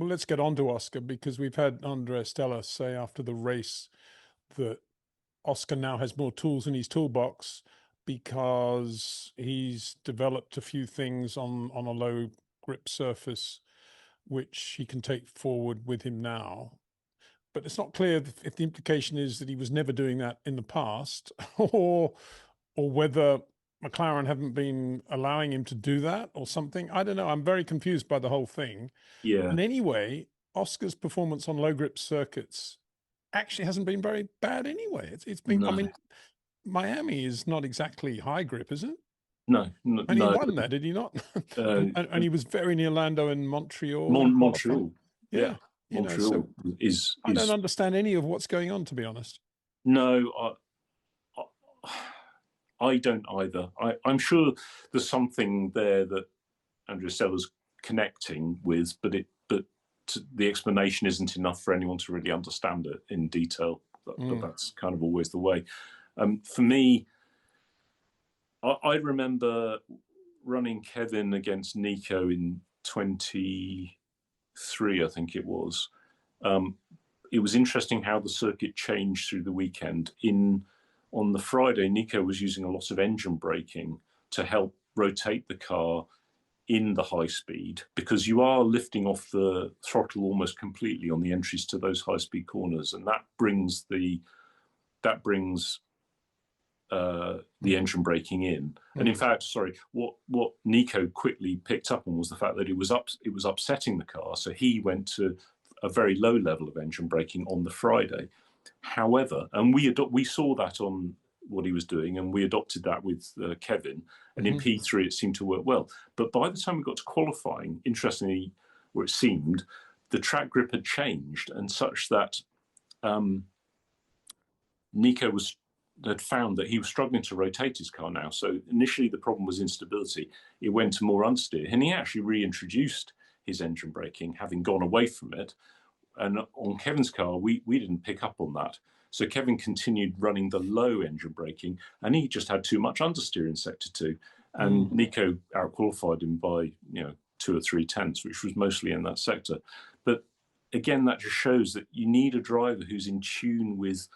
well, let's get on to Oscar, because we've had Andrea Stella say after the race that Oscar now has more tools in his toolbox because he's developed a few things on a low grip surface, which he can take forward with him now. But it's not clear if the implication is that he was never doing that in the past, or whether McLaren haven't been allowing him to do that or something. I don't know. I'm very confused by the whole thing. Yeah. And anyway, Oscar's performance on low grip circuits actually hasn't been very bad anyway. It's been, No. I mean, Miami is not exactly high grip, is it? No, And he won there, did he not? And he was very near Lando in Montreal. Montreal. Yeah. You know, so is I don't understand any of what's going on, to be honest. No, I don't either. I'm sure there's something there that Andrea Stella's connecting with, but the explanation isn't enough for anyone to really understand it in detail. But that's kind of always the way. For me, I remember running Kevin against Nico in 23, I think it was. It was interesting how the circuit changed through the weekend. On the Friday, Nico was using a lot of engine braking to help rotate the car in the high speed, because you are lifting off the throttle almost completely on the entries to those high speed corners, and that brings the engine braking in. And in fact, what Nico quickly picked up on was the fact that it was upsetting the car, so he went to a very low level of engine braking on the Friday. However, and we saw that on what he was doing, and we adopted that with Kevin, and in P3 it seemed to work well. But by the time we got to qualifying, interestingly, or it seemed, the track grip had changed, and such that Nico had found that he was struggling to rotate his car now. So initially the problem was instability. It went to more understeer, and he actually reintroduced his engine braking, having gone away from it. And on Kevin's car, we didn't pick up on that. So Kevin continued running the low engine braking, and he just had too much understeer in sector 2. And Nico outqualified him by 2 or 3 tenths, which was mostly in that sector. But again, that just shows that you need a driver who's in tune with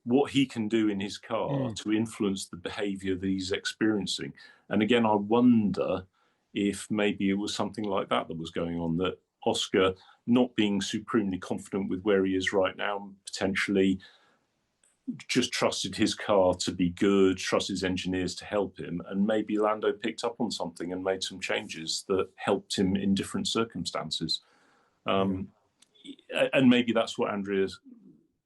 what he can do in his car to influence the behavior that he's experiencing. And again, I wonder if maybe it was something like that was going on, that Oscar, not being supremely confident with where he is right now, potentially just trusted his car to be good, trusted his engineers to help him, and maybe Lando picked up on something and made some changes that helped him in different circumstances. And maybe that's what Andrea's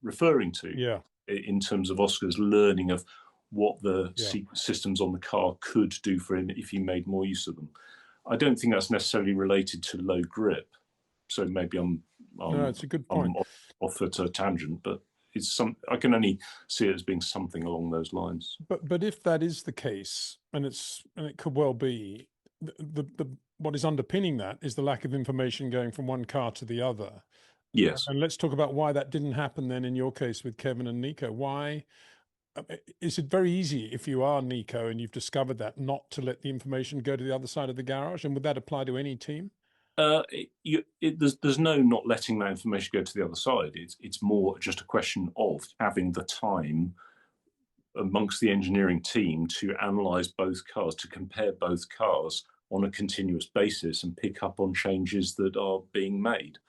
referring to in terms of Oscar's learning of what the systems on the car could do for him if he made more use of them. I don't think that's necessarily related to low grip. So maybe no, it's a good point. I'm off at a tangent, but I can only see it as being something along those lines. But if that is the case, and it could well be, what is underpinning that is the lack of information going from one car to the other. Yes. And let's talk about why that didn't happen then in your case with Kevin and Nico. Why is it very easy, if you are Nico and you've discovered that, not to let the information go to the other side of the garage? And would that apply to any team? There's no not letting that information go to the other side. It's more just a question of having the time amongst the engineering team to analyze both cars, to compare both cars on a continuous basis and pick up on changes that are being made.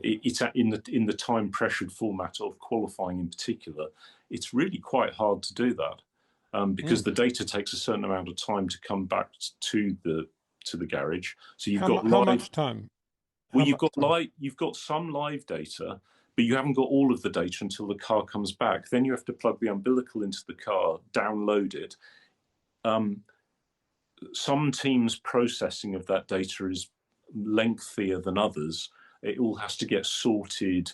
It's in the time pressured format of qualifying in particular. It's really quite hard to do that because the data takes a certain amount of time to come back to the garage. So you've got how much time? Well, you've got some live data, but you haven't got all of the data until the car comes back. Then you have to plug the umbilical into the car, download it. Some teams' processing of that data is lengthier than others. It all has to get sorted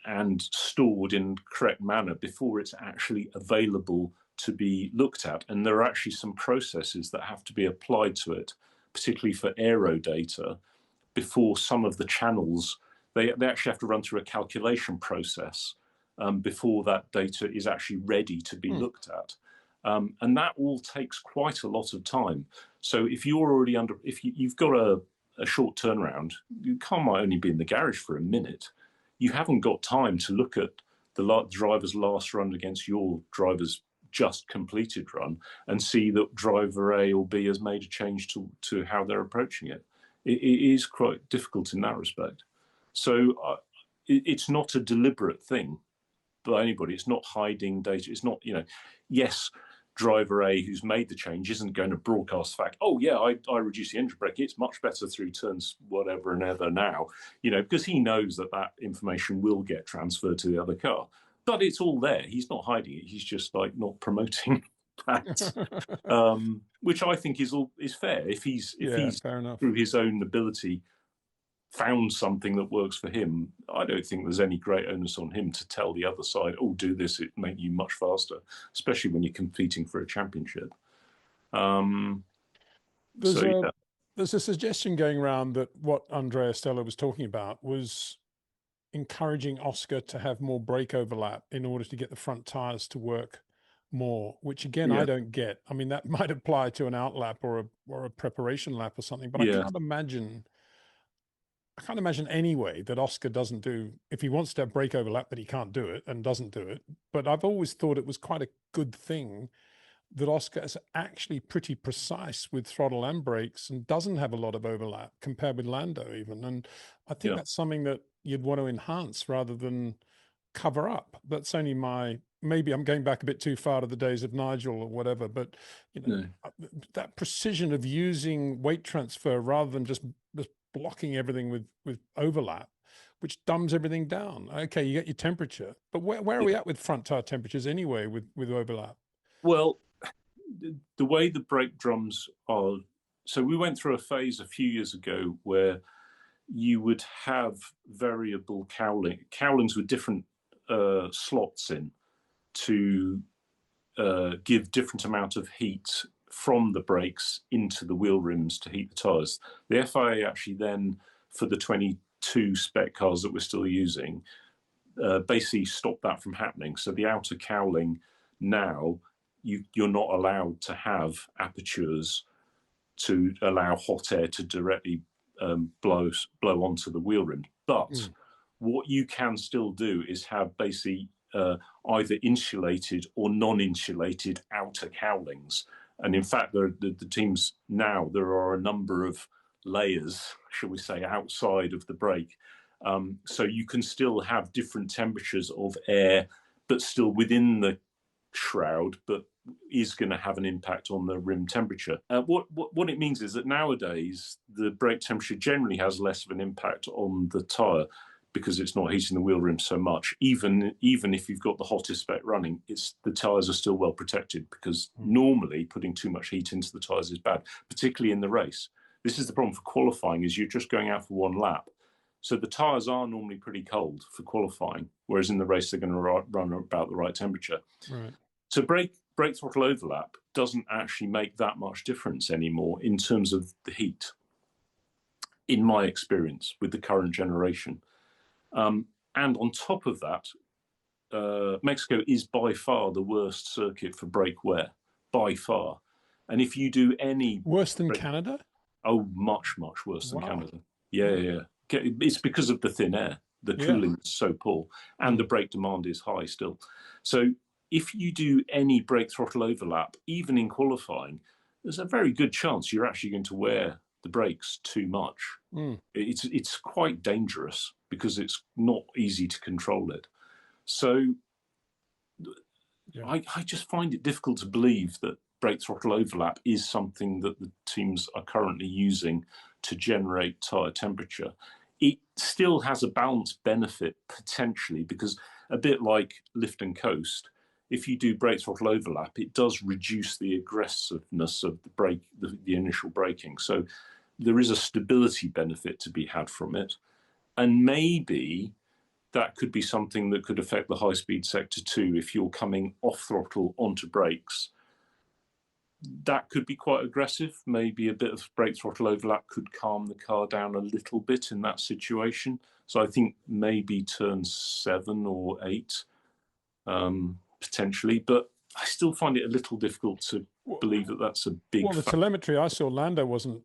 and stored in the correct manner before it's actually available to be looked at. And there are actually some processes that have to be applied to it, particularly for aero data, before some of the channels, they actually have to run through a calculation process before that data is actually ready to be looked at. And that all takes quite a lot of time. So if you're already if you've got a short turnaround. Your car might only be in the garage for a minute. You haven't got time to look at the driver's last run against your driver's just completed run and see that driver A or B has made a change to how they're approaching it. It is quite difficult in that respect. So it's not a deliberate thing by anybody. It's not hiding data. It's not, yes, driver A who's made the change isn't going to broadcast the fact, oh yeah, I reduced the engine brake. It's much better through turns whatever and ever now, because he knows that information will get transferred to the other car. But it's all there. He's not hiding it. He's just like not promoting that, which I think is fair. If he's fair enough. Through his own ability found something that works for him, I don't think there's any great onus on him to tell the other side, oh, do this, it make you much faster, especially when you're competing for a championship. There's a suggestion going around that what Andrea Stella was talking about was encouraging Oscar to have more brake overlap in order to get the front tires to work more, which again, I don't get. I mean, that might apply to an out lap or a preparation lap or something, but I can't imagine anyway that Oscar doesn't do, if he wants to have brake overlap, that he can't do it and doesn't do it. But I've always thought it was quite a good thing that Oscar is actually pretty precise with throttle and brakes and doesn't have a lot of overlap compared with Lando even. And I think that's something that you'd want to enhance rather than cover up. That's only maybe I'm going back a bit too far to the days of Nigel or whatever, but that precision of using weight transfer rather than just blocking everything with overlap, which dumbs everything down. Okay, you get your temperature, but where are we at with front tire temperatures anyway with overlap? Well, the way the brake drums are, so we went through a phase a few years ago where you would have variable cowlings with different slots in to give different amount of heat from the brakes into the wheel rims to heat the tires. The FIA actually then, for the 22 spec cars that we're still using, basically stopped that from happening. So the outer cowling now, you're not allowed to have apertures to allow hot air to directly blow onto the wheel rim. But what you can still do is have basically either insulated or non-insulated outer cowlings. And in fact, the teams now, there are a number of layers, shall we say, outside of the brake. So you can still have different temperatures of air, but still within the shroud, but is going to have an impact on the rim temperature. What it means is that nowadays the brake temperature generally has less of an impact on the tyre because it's not heating the wheel rim so much. Even if you've got the hottest spec running, the tyres are still well protected, because normally putting too much heat into the tyres is bad, particularly in the race. This is the problem for qualifying, is you're just going out for one lap. So the tyres are normally pretty cold for qualifying, whereas in the race they're going to run about the right temperature. Right. So brake throttle overlap doesn't actually make that much difference anymore in terms of the heat, in my experience with the current generation. And on top of that, Mexico is by far the worst circuit for brake wear, by far. And if you do any... Worse than Canada? Oh, much, much worse than Canada. Yeah. It's because of the thin air. The cooling is so poor, and the brake demand is high still. So if you do any brake throttle overlap, even in qualifying, there's a very good chance you're actually going to wear the brakes too much. It's quite dangerous because it's not easy to control it. So I just find it difficult to believe that brake throttle overlap is something that the teams are currently using to generate tyre temperature. It still has a balanced benefit potentially, because a bit like lift and coast, if you do brake throttle overlap, it does reduce the aggressiveness of the brake, the initial braking. So there is a stability benefit to be had from it. And maybe that could be something that could affect the high-speed sector too. If you're coming off throttle onto brakes, that could be quite aggressive. Maybe a bit of brake throttle overlap could calm the car down a little bit in that situation. So I think maybe turn 7 or 8, potentially. But I still find it a little difficult to believe that that's a big... Well, the telemetry I saw, Lando wasn't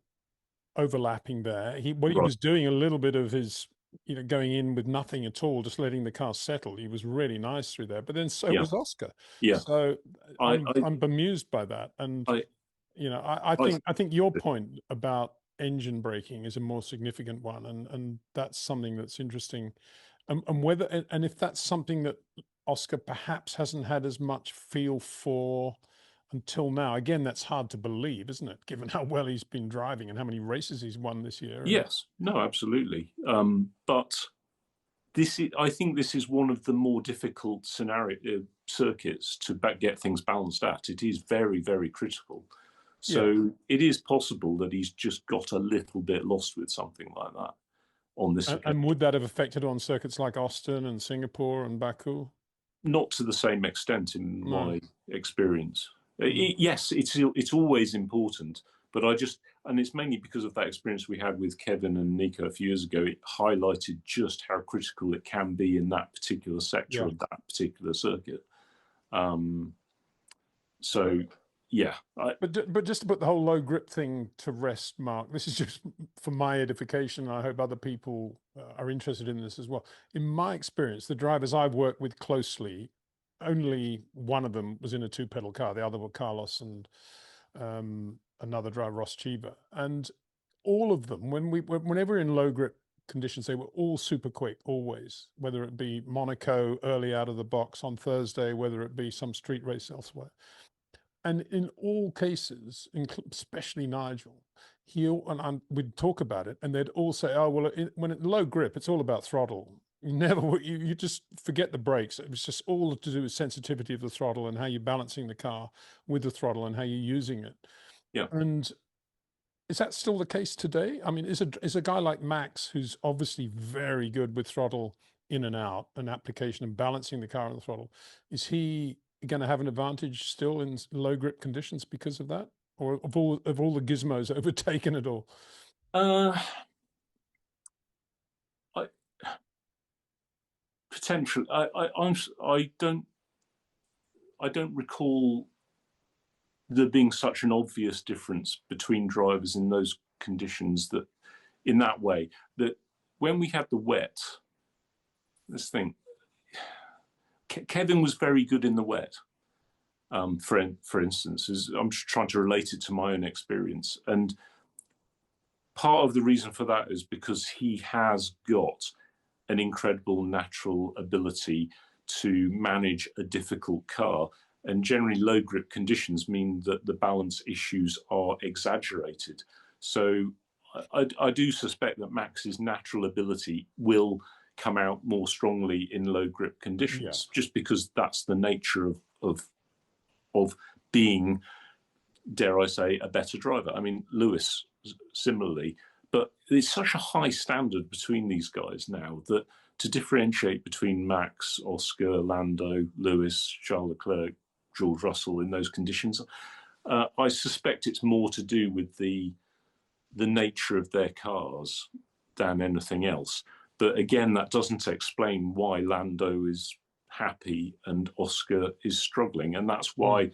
overlapping there. He Right. was doing a little bit of his, going in with nothing at all, just letting the car settle. He was really nice through there. But then so Yeah. was Oscar. Yeah. So I, I'm bemused by that. And I, I, I think your point about engine braking is a more significant one, and that's something that's interesting. And whether and if that's something that Oscar perhaps hasn't had as much feel for until now. Again, that's hard to believe, isn't it? Given how well he's been driving and how many races he's won this year. And yes, no, absolutely. But I think this is one of the more difficult circuits to get things balanced at. It is very, very critical. So yeah, it is possible that he's just got a little bit lost with something like that on this occasion. and would that have affected on circuits like Austin and Singapore and Baku? Not to the same extent, in No. my experience. Mm. Yes, it's always important, but and it's mainly because of that experience we had with Kevin and Nico a few years ago. It highlighted just how critical it can be in that particular sector of that particular circuit. So, yeah. But just to put the whole low grip thing to rest, Mark, this is just for my edification. I hope other people are interested in this as well. In my experience, the drivers I've worked with closely, only one of them was in a two-pedal car. The other were Carlos and another driver, Ross Cheever. And all of them, whenever in low grip conditions, they were all super quick, always, whether it be Monaco early out of the box on Thursday, whether it be some street race elsewhere. And in all cases, especially Nigel, we'd talk about it, and they'd all say, "Oh, well, when it's low grip, it's all about throttle. You just forget the brakes. It was just all to do with sensitivity of the throttle and how you're balancing the car with the throttle and how you're using it." Yeah. And is that still the case today? I mean, is a guy like Max, who's obviously very good with throttle in and out and application and balancing the car on the throttle, is he going to have an advantage still in low grip conditions because of that, or of all the gizmos overtaken it all? I potentially. I don't recall there being such an obvious difference between drivers in those conditions, that in that way, that when we had the wet, this thing, Kevin was very good in the wet. For instance, I'm just trying to relate it to my own experience, and part of the reason for that is because he has got an incredible natural ability to manage a difficult car. And generally, low grip conditions mean that the balance issues are exaggerated. So I do suspect that Max's natural ability will come out more strongly in low grip conditions, just because that's the nature of being, dare I say, a better driver. I mean, Lewis similarly, but there's such a high standard between these guys now that to differentiate between Max, Oscar, Lando, Lewis, Charles Leclerc, George Russell in those conditions, I suspect it's more to do with the nature of their cars than anything else. But again, that doesn't explain why Lando is happy and Oscar is struggling, and that's why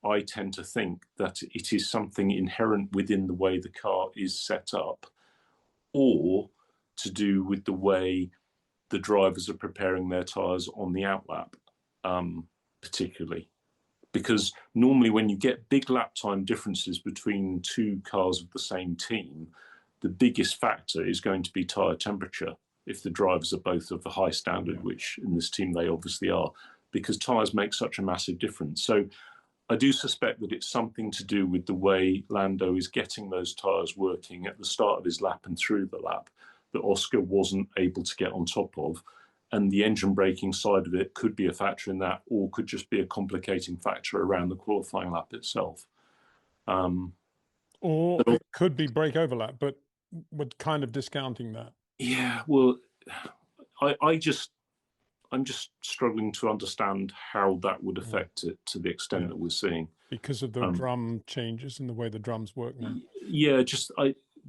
I tend to think that it is something inherent within the way the car is set up, or to do with the way the drivers are preparing their tyres on the outlap, particularly. Because normally when you get big lap time differences between two cars of the same team, the biggest factor is going to be tyre temperature, if the drivers are both of a high standard, which in this team they obviously are, because tyres make such a massive difference. So I do suspect that it's something to do with the way Lando is getting those tyres working at the start of his lap and through the lap, that Oscar wasn't able to get on top of. And the engine braking side of it could be a factor in that, or could just be a complicating factor around the qualifying lap itself. Or it could be brake overlap, but we're kind of discounting that. Yeah, well, I'm just struggling to understand how that would affect it to the extent that we're seeing. Because of the drum changes and the way the drums work now. Yeah,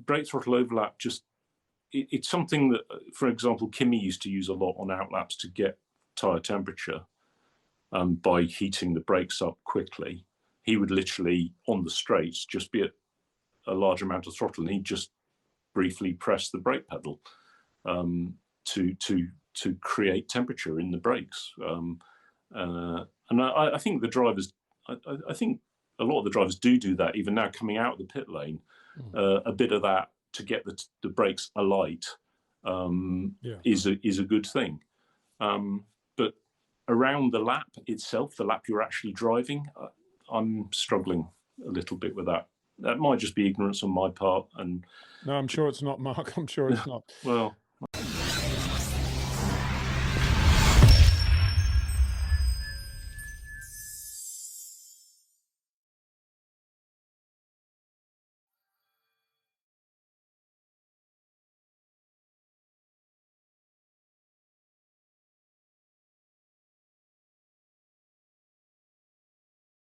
brake throttle overlap, it's something that, for example, Kimi used to use a lot on outlaps to get tyre temperature by heating the brakes up quickly. He would literally, on the straights, just be at a large amount of throttle, and he'd just briefly press the brake pedal to create temperature in the brakes. And I think the drivers, I think a lot of the drivers do that even now coming out of the pit lane. A bit of that to get the brakes alight is a good thing. But around the lap itself, the lap you're actually driving, I'm struggling a little bit with that. That might just be ignorance on my part. And no, I'm sure it's not, Mark. I'm sure it's not. Well,